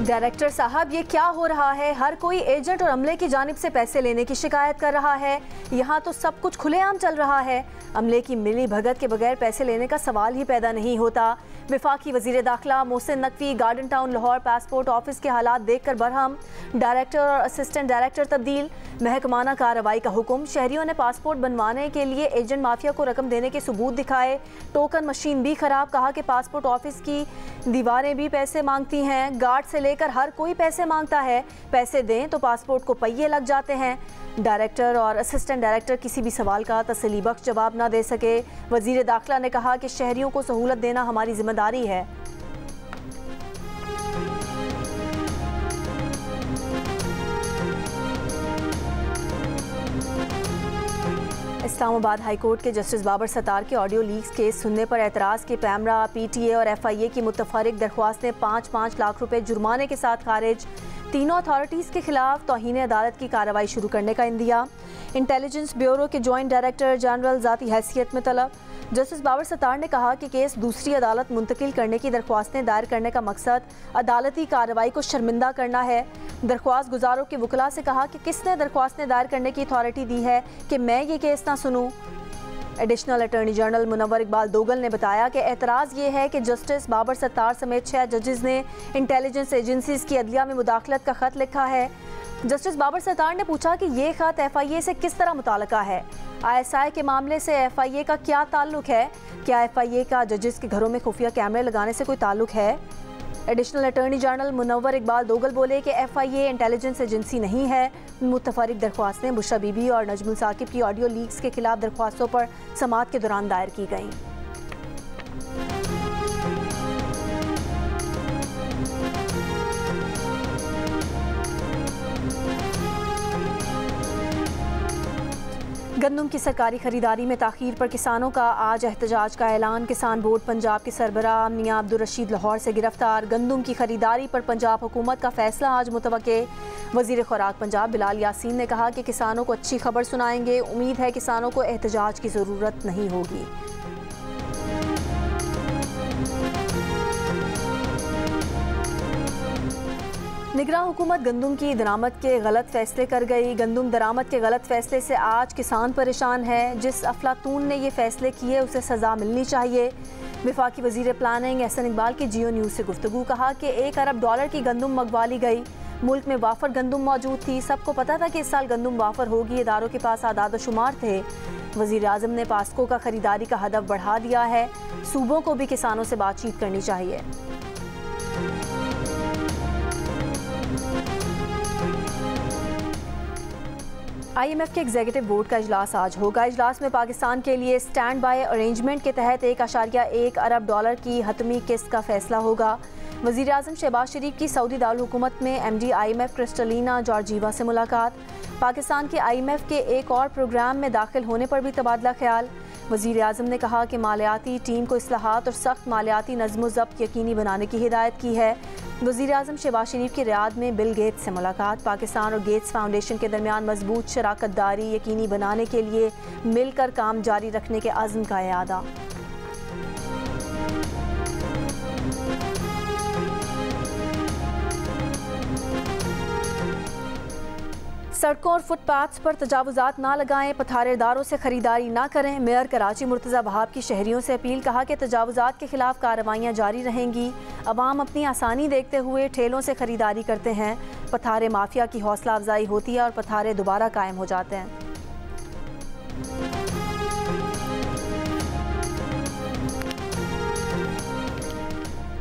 Director साहब, ये क्या हो रहा है? हर कोई एजेंट और अमले की जानिब से पैसे लेने की शिकायत कर रहा है। यहाँ तो सब कुछ खुलेआम चल रहा है। अमले की मिली भगत के बगैर पैसे लेने का सवाल ही पैदा नहीं होता। वफाकी वजीर दाखिला Mohsin Naqvi garden town Lahore passport office के हालात देखकर बरहम। डायरेक्टर और असिस्टेंट डायरेक्टर तब्दील, महकमाना कार्रवाई का हुक्म। शहरियों ने पासपोर्ट बनवाने के लिए एजेंट माफिया को रकम देने के सबूत दिखाए। टोकन मशीन भी खराब। कहा कि पासपोर्ट ऑफिस की दीवारें भी पैसे मांगती हैं। गार्ड से लेकर हर कोई पैसे मांगता है। पैसे दें तो पासपोर्ट को पहिए लग जाते हैं। डायरेक्टर और असिस्टेंट डायरेक्टर किसी भी सवाल का तसल्ली बख्श जवाब ना दे सके। वजीर दाखिला ने कहा कि शहरियों को सहूलत देना हमारी जिम्मेदारी है। इस्लामाबाद हाई कोर्ट के जस्टिस बाबर सत्तार के ऑडियो लीक्स केस सुनने पर एतराज़ के पैमरा, PTA और FIA की मुतफरिक दरख्वास्तें 5-5 लाख रुपए जुर्माने के साथ खारिज। तीनों अथॉरिटीज़ के खिलाफ तौहीन अदालत की कार्रवाई शुरू करने का इंदिया। इंटेलिजेंस ब्यूरो के जॉइंट डायरेक्टर जनरल ज़ाती हैसियत में तलब। जस्टिस बाबर सत्तार ने कहा कि केस दूसरी अदालत मुंतकिल करने की दरख्वास्तें दायर करने का मकसद अदालती कार्रवाई को शर्मिंदा करना है। दरख्वास्त गुजारों के वकला से कहा कि किसने दरख्वास्तें दायर करने की अथॉरिटी दी है कि मैं ये केस ना सुनूं। Additional attorney general Munawar Iqbal Dogal ने बताया कि एतराज़ ये है कि जस्टिस बाबर सत्तार समेत 6 जजेस ने इंटेलिजेंस एजेंसीज की अदलिया में मुदाखलत का ख़त लिखा है। जस्टिस बाबर सत्तार ने पूछा कि ये ख़त FIA से किस तरह मुताल्लिका है। ISI के मामले से FIA का क्या ताल्लुक है? क्या FIA का जजेस के घरों में खुफिया कैमरे लगाने से कोई ताल्लुक है? Additional attorney general Munawar Iqbal Dogal बोले कि FIA इंटेलिजेंस एजेंसी नहीं है। मुतफरिक दरख्वास्तें बुशरा बीबी और नजमुल साकिब की ऑडियो लीक्स के खिलाफ दरख्वास्तों पर समाअत के दौरान दायर की गईं। गंदम की सरकारी खरीदारी में ताख़ीर पर किसानों का आज एहतजाज का ऐलान। किसान बोर्ड पंजाब के सरबराह मियां अब्दुल रशीद लाहौर से गिरफ्तार। गंदम की खरीदारी पर पंजाब हुकूमत का फैसला आज मुतवक्के। वज़ीर खुराक पंजाब बिलाल यासीन ने कहा कि किसानों को अच्छी खबर सुनाएंगे। उम्मीद है किसानों को एहतजाज की ज़रूरत नहीं होगी। निगरान हुकूमत गंदम की दरामद के गलत फैसले कर गई। गंदम दरामद के गलत फैसले से आज किसान परेशान है। जिस अफलातून ने ये फैसले किए उसे सज़ा मिलनी चाहिए। वफाकी वज़ीर प्लानिंग एहसन इकबाल की जियो न्यूज़ से गुफ्तगू। कहा कि $1 अरब की गंदम मंगवा ली गई। मुल्क में वाफर गंदम मौजूद थी। सबको पता था कि इस साल गंदम वाफर होगी। इदारों के पास आदाद शुमार थे। वज़ीर आज़म ने पास्को का खरीदारी का हदफ बढ़ा दिया है। सूबों को भी किसानों से बातचीत करनी चाहिए। IMF के एग्जीक्यूटिव बोर्ड का इजलास आज होगा। इजलास में पाकिस्तान के लिए स्टैंड बाय अरेंजमेंट के तहत $1.1 अरब की हतमी किस्त का फैसला होगा। वज़ीर आज़म शहबाज शरीफ की सऊदी दारुल हुकूमत में MD IMF क्रिस्टलिना जॉर्जीवा से मुलाकात। पाकिस्तान के IMF के एक और प्रोग्राम में दाखिल होने पर भी तबादला ख्याल। वज़ीर आज़म ने कहा कि मालियाती टीम को इस्लाहात और सख्त मालियाती नज़्म ज़ब्त यकीनी बनाने की हिदायत की है। वज़ीर आज़म शहबाज शरीफ की रियाद में बिल गेट्स से मुलाकात। पाकिस्तान और गेट्स फाउंडेशन के दरमियान मजबूत शराकत दारी यकीनी बनाने के लिए मिलकर काम जारी रखने के अज़्म का इआदा। सड़कों और फुटपाथ्स पर तजावुज़ात ना लगाएं। पथारेदारों से खरीदारी ना करें। मेयर कराची मुर्तज़ा वहाब की शहरियों से अपील। कहा कि तजावुज़ात के खिलाफ कार्रवाइयाँ जारी रहेंगी। अवाम अपनी आसानी देखते हुए ठेलों से खरीदारी करते हैं। पथारे माफिया की हौसला अफजाई होती है और पथारे दोबारा कायम हो जाते हैं।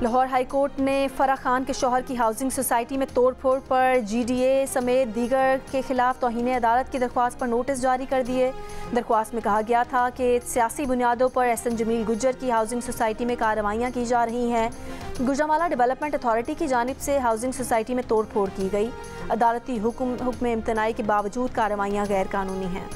लाहौर हाई कोर्ट ने फराह खान के शौहर की हाउसिंग सोसाइटी में तोड़फोड़ पर GDA समेत दीगर के खिलाफ तौहीन अदालत की दरख्वास्त पर नोटिस जारी कर दिए। दरख्वास्त में कहा गया था कि सियासी बुनियादों पर SN जमील गुज्जर की हाउसिंग सोसाइटी में कार्रवाइयाँ की जा रही हैं। गुजरांवाला डेवलपमेंट अथॉरिटी की जानिब से हाउसिंग सोसाइटी में तोड़फोड़ की गई। अदालती हुक्म इम्तनाई के बावजूद कार्रवाइयाँ गैर कानूनी हैं।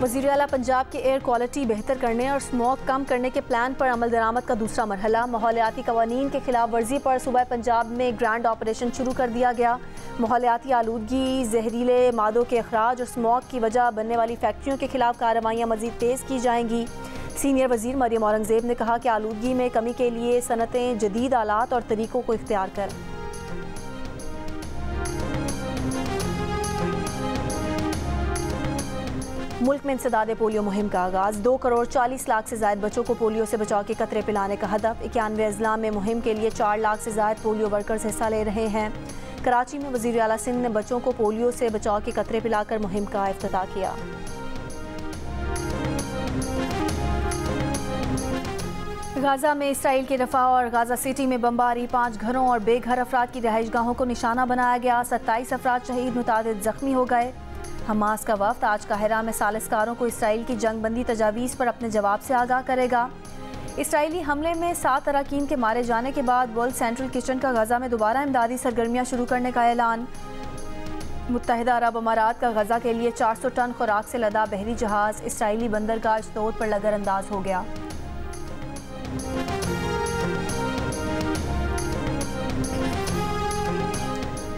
वज़ीर आला पंजाब के एयर क्वालिटी बेहतर करने और स्मोक कम करने के प्लान पर अमल दरामद का दूसरा मरहला। माहौलियाती कवानीन के खिलाफ वर्जी पर सूबा पंजाब में ग्रैंड ऑपरेशन शुरू कर दिया गया। माहौलियाती आलूदगी, जहरीले मादों के अखराज और स्मोक की वजह बनने वाली फैक्ट्रियों के खिलाफ कार्रवाइयाँ मज़ीद तेज़ की जाएंगी। सीनियर वजीर मरियम औरंगजेब ने कहा कि आलूदगी में कमी के लिए सनतें जदीद आलात और तरीकों को इख्तियार करें। मुल्क में इंसदाद पोलियो मुहिम का आगाज। 2 करोड़ 40 लाख से ज्यादा बच्चों को पोलियो से बचाव के कतरे पिलाने का हदफ। 91 अजला में मुहिम के लिए 4 लाख से ज्यादा पोलियो वर्कर्स हिस्सा ले रहे हैं। कराची में वजीर आला सिंध ने बच्चों को पोलियो से बचाव के कतरे पिलाकर मुहिम का इफ्तिताह किया। गाजा में इसराइल के रफा और गाजा सिटी में बमबारी। 5 घरों और बेघर अफराद की रहायशगाहों को निशाना बनाया गया। 27 अफराद शहीद, मुतादिद जख्मी हो गए। हमास का वफ्द आज काहिरा में सालिसकारों को इसराइल की जंगबंदी तजावीज़ पर अपने जवाब से आगाह करेगा। इसराइली हमले में 7 अरकान के मारे जाने के बाद वर्ल्ड सेंट्रल किचन का गजा में दोबारा इमदादी सरगर्मियां शुरू करने का ऐलान। मुत्तहिदा अरब अमारात का गजा के लिए 400 टन खुराक से लदा बहरी जहाज इसराइली बंदरगाह अशदोद पर लगर अंदाज हो गया।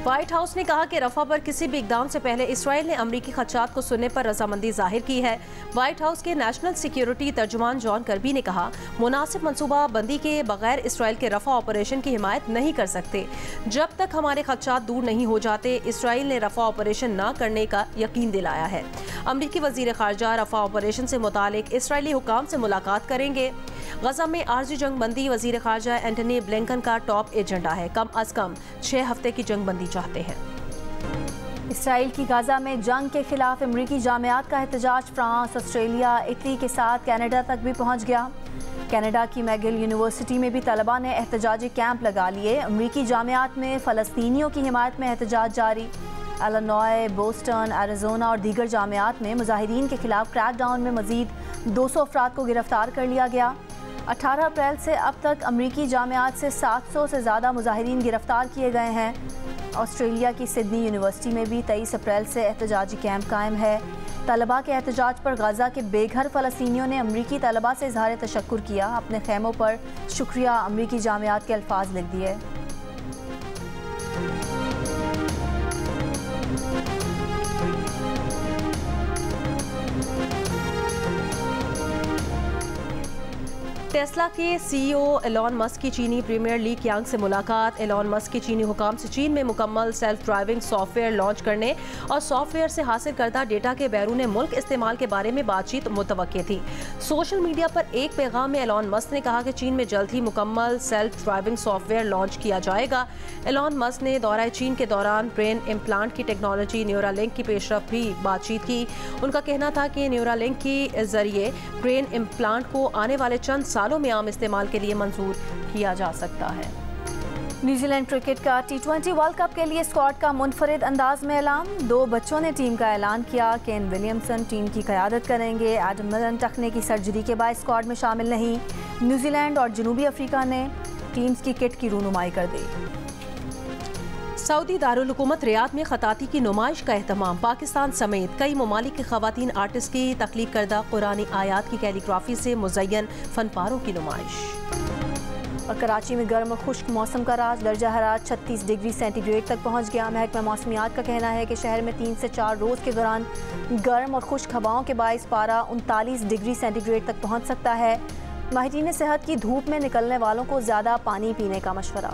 व्हाइट हाउस ने कहा कि रफा पर किसी भी इकदाम से पहले इसराइल ने अमरीकी खदशात को सुनने पर रजामंदी जाहिर की है। व्हाइट हाउस के नेशनल सिक्योरिटी तर्जुमान जॉन कर्बी ने कहा, मुनासिब मनसूबा बंदी के बगैर इसराइल के रफा ऑपरेशन की हिमायत नहीं कर सकते। जब तक हमारे खदशात दूर नहीं हो जाते, इसराइल ने रफा ऑपरेशन न करने का यकीन दिलाया है। अमरीकी वजीर खारजा रफा ऑपरेशन से मुतालिक इसराइली हुकाम से मुलाकात करेंगे। गजा में आर्जी जंग बंदी वजीर खारजा एंटनी ब्लिंकन का टॉप एजेंडा है। कम अज कम 6 हफ्ते की जंग बंदी चाहते हैं। इसराइल की गाजा में जंग के खिलाफ अमरीकी जामियात का एहतजाज फ्रांस, ऑस्ट्रेलिया, इटली के साथ कनाडा तक भी पहुंच गया। कनाडा की मैगिल यूनिवर्सिटी में भी तलबा ने एहतजाजी कैंप लगा लिए। अमरीकी जामियात में फ़लस्तीनियों की हिमायत में एहतजाज जारी। इलिनॉय, बोस्टन, एरिज़ोना और दीगर जामियात में मुजाहिरीन के खिलाफ क्रैकडाउन में मजीद 200 अफराद को गिरफ्तार कर लिया गया। 18 अप्रैल से अब तक अमरीकी जामियात से 700 से ज़्यादा मुजाहिरीन गिरफ्तार किए गए हैं। ऑस्ट्रेलिया की सिडनी यूनिवर्सिटी में भी 23 अप्रैल से एहतजाजी कैंप कायम है। तलबा के एहतजाज पर गाजा के बेघर फ़लस्तीनियों ने अमरीकी तलबा से इजहार तशक्कुर किया। अपने खैमों पर शुक्रिया अमरीकी जामियात के अल्फाज लिख दिए। टेस्ला के सीईओ एलॉन मस्क की चीनी प्रीमियर ली कीयांग से मुलाकात। एलॉन मस्क की चीनी हुकाम से चीन में मुकम्मल सेल्फ ड्राइविंग सॉफ्टवेयर लॉन्च करने और सॉफ्टवेयर से हासिल करदा डेटा के बैरून मुल्क इस्तेमाल के बारे में बातचीत मुतवक्के थी। सोशल मीडिया पर एक पैगाम में एलॉन मस्क ने कहा कि चीन में जल्द ही मुकम्मल सेल्फ ड्राइविंग सॉफ्टवेयर लॉन्च किया जाएगा। एलॉन मस्क ने दौरा चीन के दौरान ब्रेन इम्प्लांट की टेक्नोलॉजी न्यूरालिंक की पेशरफ भी बातचीत की। उनका कहना था कि न्यूरालिंक के जरिए ब्रेन इम्प्लांट को आने वाले चंद सालों में आम इस्तेमाल के लिए मंजूर किया जा सकता है। न्यूजीलैंड क्रिकेट का T20 वर्ल्ड कप के लिए स्क्वाड का मुनफरिद अंदाज में ऐलान। 2 बच्चों ने टीम का ऐलान किया। केन विलियमसन टीम की क़यादत करेंगे। एडम मिलन टखने की सर्जरी के बाद स्क्वाड में शामिल नहीं। न्यूजीलैंड और जनूबी अफ्रीका ने टीम्स की किट की रूनुमाई कर दी। सऊदी दारुल हुकूमत रियाद में खताती की नुमाइश का एहतमाम। पाकिस्तान समेत कई ममालिक के खवातीन आर्टिस्ट की तख्लीक करदा कुरानी आयात की कैलीग्राफी से मुज़य्यन फनपारों की नुमाइश। और कराची में गर्म और खुश्क मौसम का राज। दर्जा हरारत 36 डिग्री सेंटीग्रेड तक पहुंच गया। महकमा मौसमियात का कहना है कि शहर में 3 से 4 रोज़ के दौरान गर्म और खुश्क हवाओं के बाइस पारा 39 डिग्री सेंटीग्रेड तक पहुंच सकता है। माहिरीन सेहत की धूप में निकलने वालों को ज़्यादा पानी पीने का मशवरा।